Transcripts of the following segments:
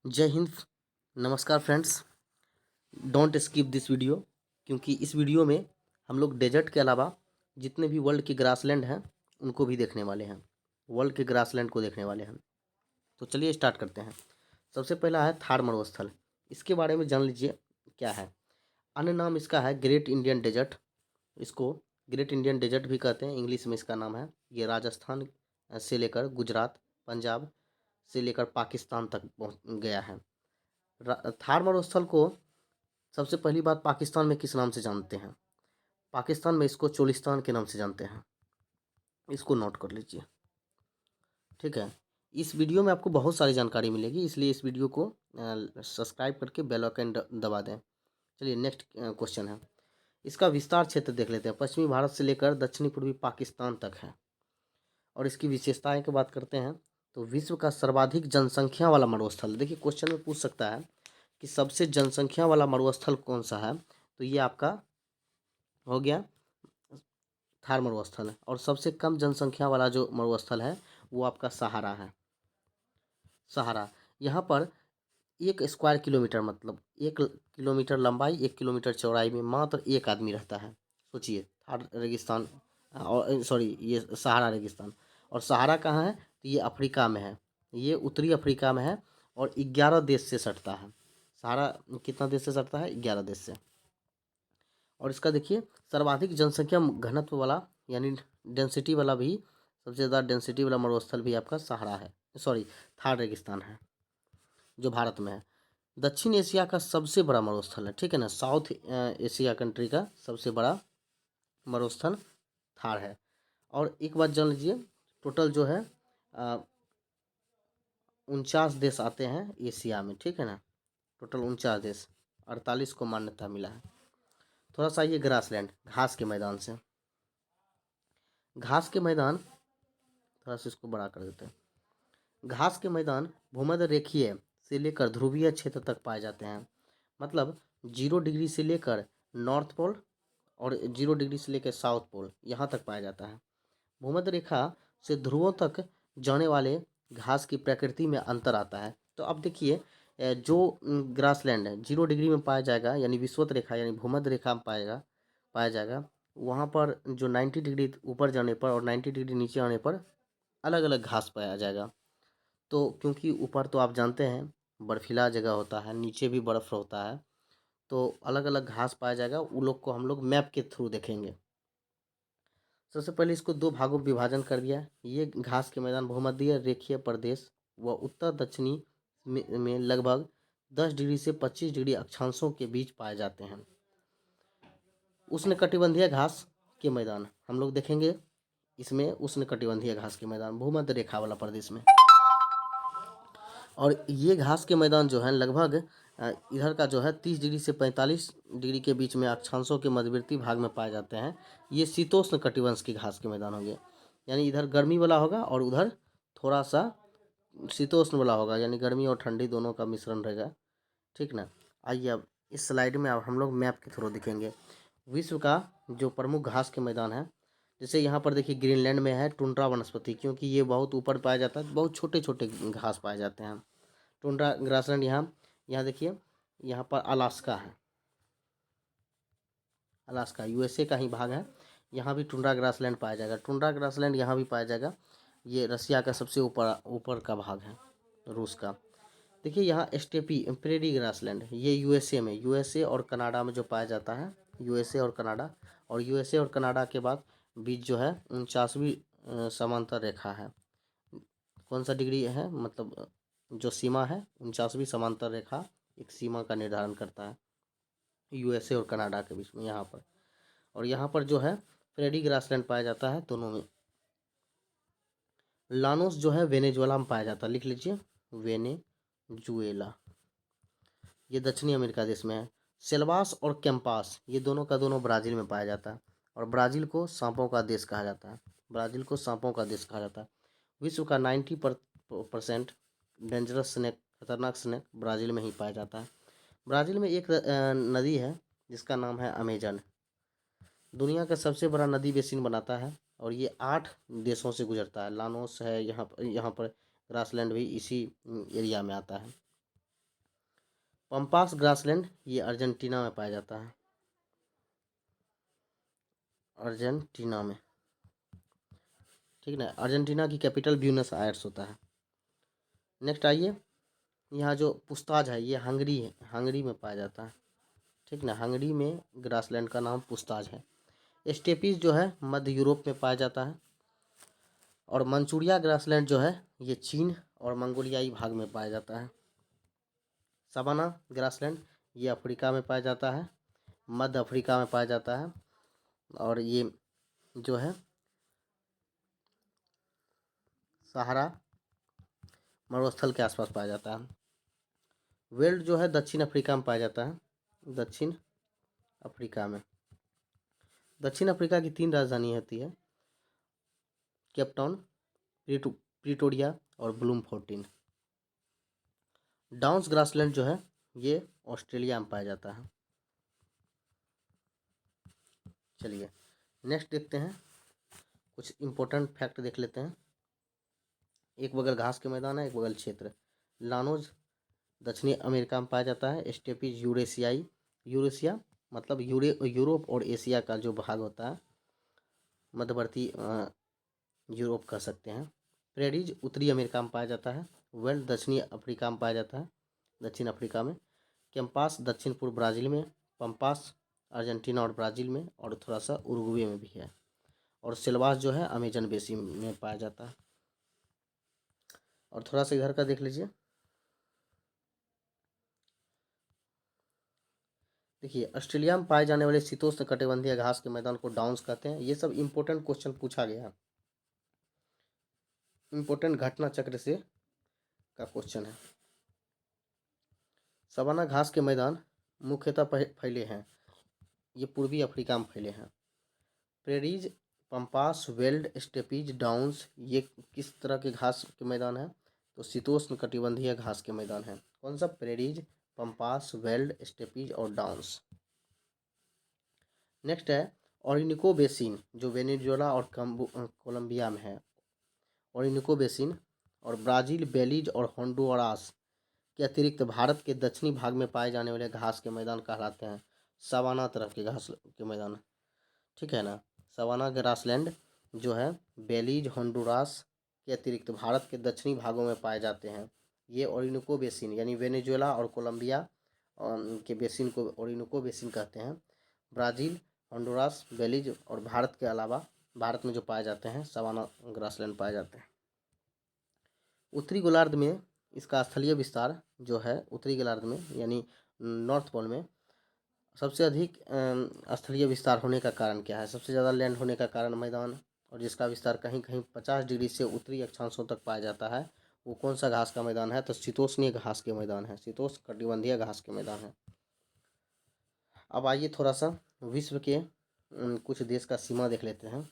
जय हिंद। नमस्कार friends. Don't skip this video, क्योंकि इस वीडियो में हम लोग डेजर्ट के अलावा जितने भी वर्ल्ड के ग्रासलैंड हैं उनको भी देखने वाले हैं। वर्ल्ड के ग्रासलैंड को देखने वाले हैं। तो चलिए स्टार्ट करते हैं। सबसे पहला है थार मरुस्थल। इसके बारे में जान लीजिए क्या है। अन्य नाम इसका है ग्रेट इंडियन डेजर्ट। इसको ग्रेट इंडियन डेजर्ट भी कहते हैं, इंग्लिश में इसका नाम है। ये राजस्थान से लेकर गुजरात, पंजाब से लेकर पाकिस्तान तक पहुँच गया है। थार मरुस्थल को सबसे पहली बात, पाकिस्तान में किस नाम से जानते हैं? पाकिस्तान में इसको चोलिस्तान के नाम से जानते हैं। इसको नोट कर लीजिए, ठीक है। इस वीडियो में आपको बहुत सारी जानकारी मिलेगी, इसलिए इस वीडियो को सब्सक्राइब करके बेल आइकन दबा दें। चलिए नेक्स्ट क्वेश्चन है। इसका विस्तार क्षेत्र देख लेते हैं। पश्चिमी भारत से लेकर दक्षिणी पूर्वी पाकिस्तान तक है। और इसकी विशेषताएं की बात करते हैं तो विश्व का सर्वाधिक जनसंख्या वाला मरुस्थल। देखिए क्वेश्चन में पूछ सकता है कि सबसे जनसंख्या वाला मरुस्थल कौन सा है, तो ये आपका हो गया थार मरुस्थल है। और सबसे कम जनसंख्या वाला जो मरुस्थल है वो आपका सहारा है। सहारा, यहाँ पर 1 स्क्वायर किलोमीटर, मतलब 1 किलोमीटर लंबाई, 1 किलोमीटर चौड़ाई में मात्र एक आदमी रहता है। सोचिए, थार रेगिस्तान और सॉरी ये सहारा रेगिस्तान। और सहारा कहाँ है? तो ये अफ्रीका में है। ये उत्तरी अफ्रीका में है और 11 देश से सटता है। सहारा कितना देश से सटता है? 11 देश से। और इसका देखिए सर्वाधिक जनसंख्या घनत्व वाला, यानी डेंसिटी वाला भी, सबसे ज़्यादा डेंसिटी वाला मरुस्थल भी आपका सहारा है, सॉरी थार रेगिस्तान है, जो भारत में है। दक्षिण एशिया का सबसे बड़ा मरुस्थल है, ठीक है ना। साउथ एशिया कंट्री का सबसे बड़ा मरुस्थल थार है। और एक बात जान लीजिए, टोटल जो है 49 देश आते हैं एशिया में, ठीक है ना। टोटल 49 देश, 48 को मान्यता मिला है। थोड़ा सा ये ग्रासलैंड, घास के मैदान से, घास के मैदान, थोड़ा सा इसको बड़ा कर देते हैं। घास के मैदान भूमध्य रेखीय से लेकर ध्रुवीय क्षेत्र तक पाए जाते हैं। मतलब 0 डिग्री से लेकर नॉर्थ पोल और 0 डिग्री से लेकर साउथ पोल, यहाँ तक पाया जाता है। भूमध्य रेखा से ध्रुवों तक जाने वाले घास की प्रकृति में अंतर आता है। तो अब देखिए जो ग्रासलैंड है 0 डिग्री में पाया जाएगा, यानी विषुवत रेखा यानी भूमध्य रेखा में पाया जाएगा। वहाँ पर जो 90 डिग्री ऊपर जाने पर और 90 डिग्री नीचे आने पर अलग अलग घास पाया जाएगा। तो क्योंकि ऊपर तो आप जानते हैं बर्फीला जगह होता है, नीचे भी बर्फ़ होता है, तो अलग अलग घास पाया जाएगा। वो लोग को हम लोग मैप के थ्रू देखेंगे। सबसे पहले इसको दो भागों में विभाजन कर दिया। ये घास के मैदान भूमध्य रेखीय प्रदेश व उत्तर दक्षिणी में लगभग 10 डिग्री से 25 डिग्री अक्षांशों के बीच पाए जाते हैं। उष्णकटिबंधीय घास के मैदान हम लोग देखेंगे। इसमें उष्णकटिबंधीय घास के मैदान भूमध्य रेखा वाला प्रदेश में। और ये घास के मैदान जो है लगभग इधर का जो है 30 डिग्री से 45 डिग्री के बीच में अक्षांशों के मध्यवर्ती भाग में पाए जाते हैं। ये शीतोष्ण कटिबंध की घास के मैदान होंगे, यानी इधर गर्मी वाला होगा और उधर थोड़ा सा शीतोष्ण वाला होगा, यानी गर्मी और ठंडी दोनों का मिश्रण रहेगा, ठीक ना। आइए अब इस स्लाइड में अब हम लोग मैप के थ्रू दिखेंगे विश्व का जो प्रमुख घास के मैदान है। जैसे यहाँ पर देखिए ग्रीनलैंड में है टुंड्रा वनस्पति, क्योंकि ये बहुत ऊपर पाया जाता है, बहुत छोटे छोटे घास पाए जाते हैं। टुंड्रा ग्रासलैंड यहाँ यहाँ देखिए, यहाँ पर अलास्का है। अलास्का यूएसए का ही भाग है। यहाँ भी टुंड्रा ग्रासलैंड पाया जाएगा। टुंड्रा ग्रासलैंड यहाँ भी पाया जाएगा। ये रसिया का सबसे ऊपर ऊपर का भाग है, रूस का। देखिए यहाँ स्टेपी प्रेरी ग्रासलैंड, ये यूएसए में, यूएसए और कनाडा में जो पाया जाता है। यूएसए और कनाडा, और यूएसए और कनाडा के बाद बीच जो है 49वीं समांतर रेखा है। कौन सा डिग्री है, मतलब जो सीमा है 49वीं समांतर रेखा एक सीमा का निर्धारण करता है यूएसए और कनाडा के बीच में, यहाँ पर। और यहाँ पर जो है प्रेरी ग्रासलैंड पाया जाता है दोनों में। लानोस जो है वेनेजुएला में पाया जाता है, लिख लीजिए वेनेजुएला, ये दक्षिणी अमेरिका देश में है। सेल्वास और कैंपास ये दोनों का दोनों ब्राज़ील में पाया जाता है। और ब्राज़ील को सांपों का देश कहा जाता है। ब्राज़ील को सांपों का देश कहा जाता है। विश्व का 90% डेंजरस स्नेक, खतरनाक स्नेक ब्राज़ील में ही पाया जाता है। ब्राज़ील में एक नदी है जिसका नाम है अमेजन। दुनिया का सबसे बड़ा नदी बेसिन बनाता है और ये 8 देशों से गुजरता है। लानोस है यहाँ पर ग्रासलैंड भी इसी एरिया में आता है। पंपास ग्रासलैंड ये अर्जेंटीना में पाया जाता है, अर्जेंटीना में, ठीक ना। अर्जेंटीना की कैपिटल ब्यूनस आयर्स होता है। नेक्स्ट आइए, यहाँ जो पुस्ताज है ये हंगरी में पाया जाता है, ठीक ना। हंगरी में ग्रासलैंड का नाम पुस्ताज है। स्टेपीज जो है मध्य यूरोप में पाया जाता है। और मंचूरिया ग्रासलैंड जो है ये चीन और मंगोलियाई भाग में पाया जाता है। सवाना ग्रासलैंड ये अफ्रीका में पाया जाता है, मध्य अफ्रीका में पाया जाता है। और ये जो है सहारा मरुस्थल के आसपास पाया जाता है। वेल्ड जो है दक्षिण अफ्रीका में पाया जाता है, दक्षिण अफ्रीका में। दक्षिण अफ्रीका की 3 राजधानी होती है, केपटाउन, प्रिटोरिया और ब्लूमफोर्टिन। डाउन्स ग्रासलैंड जो है ये ऑस्ट्रेलिया में पाया जाता है। चलिए नेक्स्ट देखते हैं, कुछ इम्पोर्टेंट फैक्ट देख लेते हैं। एक बगल घास के मैदान है, एक बगल क्षेत्र। लानोज दक्षिणी अमेरिका में पाया जाता है। स्टेपीज यूरेशिया मतलब यूरोप और एशिया का जो भाग होता है, मध्यवर्ती यूरोप कह सकते हैं। प्रेरीज उत्तरी अमेरिका में पाया जाता है। वेल्ड दक्षिणी अफ्रीका में पाया जाता है, दक्षिण अफ्रीका में। कैंपास दक्षिण पूर्व ब्राज़ील में। पंपास अर्जेंटीना और ब्राज़ील में, और थोड़ा सा उरुग्वे में भी है। और सिल्वास जो है अमेजन बेसिन में पाया जाता है। और थोड़ा सा इधर का देख लीजिए, देखिए ऑस्ट्रेलिया में पाए जाने वाले शीतोष्ण कटिबंधीय घास के मैदान को डाउन्स कहते हैं। ये सब इंपॉर्टेंट क्वेश्चन पूछा गया है, इंपॉर्टेंट घटना चक्र से का क्वेश्चन है। सवाना घास के मैदान मुख्यतः फैले हैं, ये पूर्वी अफ्रीका में फैले हैं। Prairies, pampas, veld, steppes, downs ये किस तरह के घास के मैदान हैं? तो शीतोष्ण कटिबंधीय घास के मैदान हैं। कौन सा? प्रेरीज, पंपास, वेल्ड, स्टेपीज और डाउन्स। नेक्स्ट है ओरिनिको बेसिन, जो वेनेजुएला और कोलंबिया में है। ओरिनिको बेसिन और ब्राज़ील, बेलीज और होंडुरास के अतिरिक्त भारत के दक्षिणी भाग में पाए जाने वाले घास के मैदान कहलाते हैं सवाना तरफ के घास के मैदान, ठीक है ना। सवाना ग्रासलैंड जो है बेलीज, होंडुरास के अतिरिक्त भारत के दक्षिणी भागों में पाए जाते हैं। ये ओरिनिको बेसिन यानी वेनेजुएला और कोलंबिया के बेसिन को ओरिनिको बेसिन कहते हैं। ब्राज़ील, होंडुरास, बेलीज और भारत के अलावा भारत में जो पाए जाते हैं सवाना ग्रासलैंड पाए जाते हैं। उत्तरी गोलार्ध में इसका स्थलीय विस्तार जो है उत्तरी गोलार्ध में यानी नॉर्थ पोल में सबसे अधिक स्थलीय विस्तार होने का कारण क्या है? सबसे ज़्यादा लैंड होने का कारण मैदान, और जिसका विस्तार कहीं कहीं 50 डिग्री से उत्तरी अक्षांशों तक पाया जाता है, वो कौन सा घास का मैदान है? तो शीतोष्णीय घास के मैदान है, शीतोष्ण कटिबंधीय घास के मैदान है। अब आइए थोड़ा सा विश्व के कुछ देश का सीमा देख लेते हैं।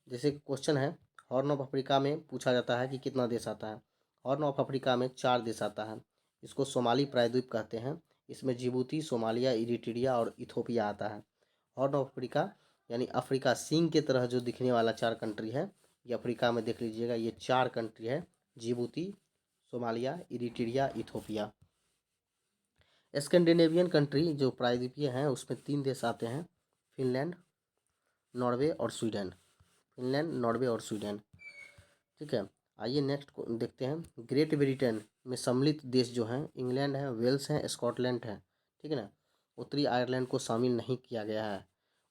जैसे क्वेश्चन है हॉर्न ऑफ अफ्रीका में पूछा जाता है कि कितना देश आता है? हॉर्न ऑफ अफ्रीका में 4 देश आता है। इसको सोमाली प्रायद्वीप कहते हैं। इसमें जिबूती, सोमालिया, इरिट्रिया और इथोपिया आता है। हॉर्न ऑफ अफ्रीका यानी अफ्रीका सींग की तरह जो दिखने वाला 4 कंट्री है, ये अफ्रीका में देख लीजिएगा, ये 4 कंट्री है, Djibouti, Somalia, Eritrea, Ethiopia. Scandinavian country जो प्रायद्वीपीय हैं उसमें 3 देश आते हैं, फिनलैंड, नॉर्वे और स्वीडन। फिनलैंड, नॉर्वे और स्वीडन, ठीक है। आइए नेक्स्ट को देखते हैं। ग्रेट ब्रिटेन में सम्मिलित देश जो हैं इंग्लैंड है, वेल्स है, स्कॉटलैंड है, ठीक है ना। उत्तरी आयरलैंड को शामिल नहीं किया गया है।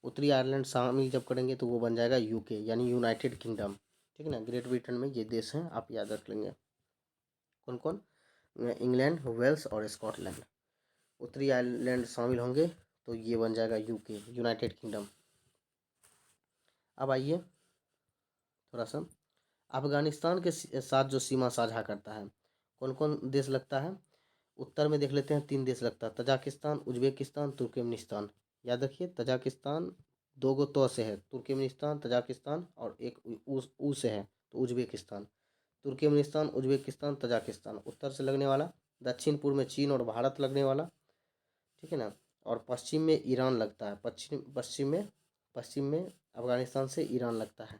उत्तरी आयरलैंड शामिल जब करेंगे तो वो बन जाएगा यूके यानी यूनाइटेड किंगडम, ठीक है ना। ग्रेट ब्रिटेन में ये देश हैं, आप याद रख लेंगे कौन कौन, इंग्लैंड, वेल्स और स्कॉटलैंड। उत्तरी आयरलैंड शामिल होंगे तो ये बन जाएगा यूके, यूनाइटेड किंगडम। अब आइए थोड़ा सा अफगानिस्तान के साथ जो सीमा साझा करता है कौन कौन देश लगता है? उत्तर में देख लेते हैं 3 देश लगता है, तजाकिस्तान, उज्बेकिस्तान, तुर्कमेनिस्तान। याद रखिए तजाकिस्तान 2 गो तो से है, तुर्कमेनिस्तान, तजाकिस्तान, और एक ऊ से है तो उज्बेकिस्तान। तुर्कमेनिस्तान, उज्बेकिस्तान, तजाकिस्तान उत्तर से लगने वाला। दक्षिण पूर्व में चीन और भारत लगने वाला, ठीक है ना। और पश्चिम में ईरान लगता है, पश्चिम में अफगानिस्तान से ईरान लगता है।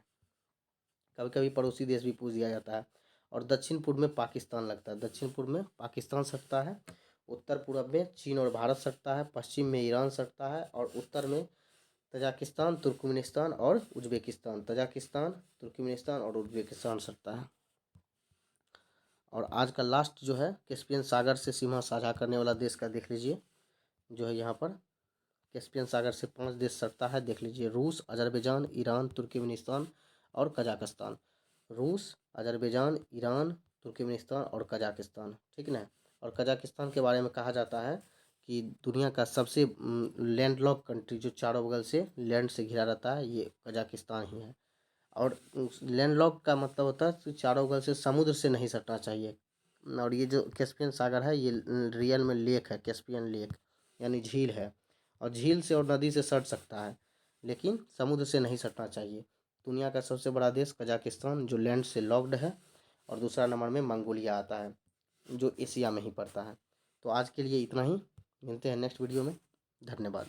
कभी कभी पड़ोसी देश भी पूछ दिया जाता है। और दक्षिण पूर्व में पाकिस्तान लगता है, दक्षिण पूर्व में पाकिस्तान सकता है। उत्तर पूरब में चीन और भारत सटता है, पश्चिम में ईरान सटता है और उत्तर में तजाकिस्तान, तुर्कमेनिस्तान और उज्बेकिस्तान, तजाकिस्तान, तुर्कमेनिस्तान और उज्बेकिस्तान सटता है। और आज का लास्ट जो है कैस्पियन सागर से सीमा साझा करने वाला देश का देख लीजिए, जो है यहाँ पर कैस्पियन सागर से 5 देश सटता है, देख लीजिए, रूस, अजरबैजान, ईरान, तुर्कमेनिस्तान और कजाकिस्तान। रूस, अजरबैजान, ईरान, तुर्कमेनिस्तान और कजाकिस्तान, ठीक ना। और कजाकिस्तान के बारे में कहा जाता है कि दुनिया का सबसे लैंडलॉक कंट्री, जो चारों बगल से लैंड से घिरा रहता है, ये कजाकिस्तान ही है। और लैंडलॉक का मतलब होता है कि चारों बगल से समुद्र से नहीं सटना चाहिए। और ये जो कैस्पियन सागर है ये रियल में लेक है, कैस्पियन लेक यानी झील है, और झील से और नदी से सट सकता है, लेकिन समुद्र से नहीं सटना चाहिए। दुनिया का सबसे बड़ा देश कजाकिस्तान, जो लैंड से लॉक्ड है, और दूसरा नंबर में मंगोलिया आता है, जो एशिया में ही पड़ता है। तो आज के लिए इतना ही, मिलते हैं नेक्स्ट वीडियो में। धन्यवाद।